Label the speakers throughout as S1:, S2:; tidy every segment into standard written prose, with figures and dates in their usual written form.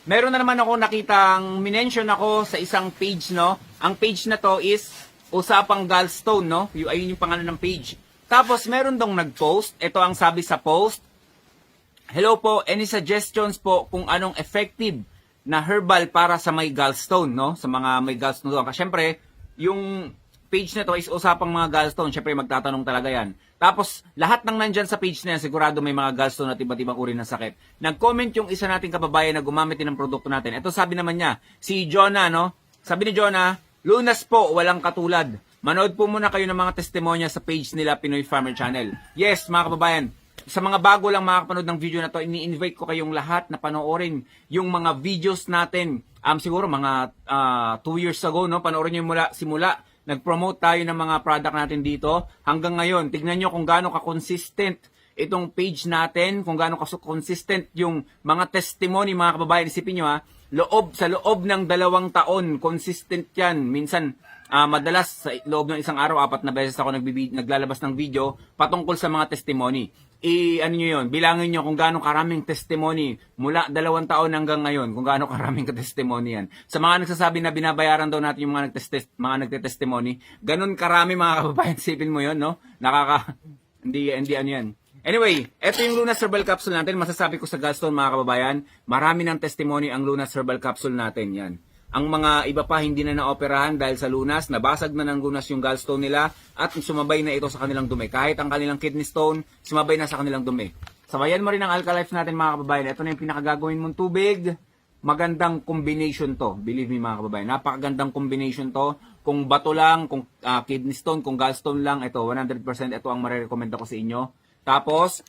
S1: meron na naman ako nakitang minention ako sa isang page, no? Ang page na to is Usapang Gallstone, no? Ayun yung pangalan ng page. Tapos meron dong nag-post. Ito ang sabi sa post. Hello po, any suggestions po kung anong effective na herbal para sa may gallstone, no? Sa mga may gallstone. Kasi syempre, yung page na to is usapang mga gallstone. Syempre, magtatanong talaga yan. Tapos, lahat ng nandyan sa page na yan, sigurado may mga gallstone at iba't ibang uri ng sakit. Nag-comment yung isa nating kababayan na gumamit din ng produkto natin. Ito sabi naman niya, si Jonah, no? Sabi ni Jonah, lunas po, walang katulad. Manood po muna kayo ng mga testimonya sa page nila, Pinoy Farmer Channel. Yes, mga kababayan, sa mga bago lang makakapanood ng video na to, ini-invite ko kayong lahat na panoorin yung mga videos natin. Siguro mga 2 years ago, no? Panoorin nyo simula. Nag-promote tayo ng mga product natin dito. Hanggang ngayon, tignan nyo kung gaano ka-consistent itong page natin, kung gaano ka-consistent yung mga testimony, mga kababayan. Isipin nyo sa loob ng 2 taon, consistent yan. Minsan, madalas sa loob ng isang araw, 4 na beses ako naglalabas ng video patungkol sa mga testimony. Ano nyo yun, bilangin nyo kung gaano karaming testimony mula 2 taon hanggang ngayon, kung gaano karaming testimony yan. Sa mga nagsasabi na binabayaran daw natin yung mga nagte-testimony, ganun karami mga kababayan, sipin mo yun, no? Hindi ano yan. Anyway, eto yung Lunas Herbal Capsule natin. Masasabi ko sa gallstone mga kababayan, marami ng testimony ang Lunas Herbal Capsule natin yan. Ang mga iba pa hindi na naoperahan dahil sa lunas, nabasag na ng lunas yung gallstone nila at sumabay na ito sa kanilang dumi. Kahit ang kanilang kidney stone, sumabay na sa kanilang dumi. Sabayan mo rin ang Alka-Life natin mga kababayan. Ito na yung pinakagagawin mong tubig. Magandang combination to. Believe me mga kababayan. Napakagandang combination to. Kung bato lang, kung kidney stone, kung gallstone lang, ito 100% ito ang marirecommend ako sa inyo. Tapos,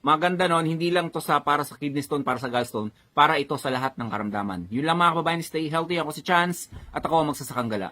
S1: maganda nun, hindi lang to para sa kidney stone, para sa gallstone, para ito sa lahat ng karamdaman. Yun lang mga kababayan, stay healthy. Ako si Chance at ako ang magsasakang gala.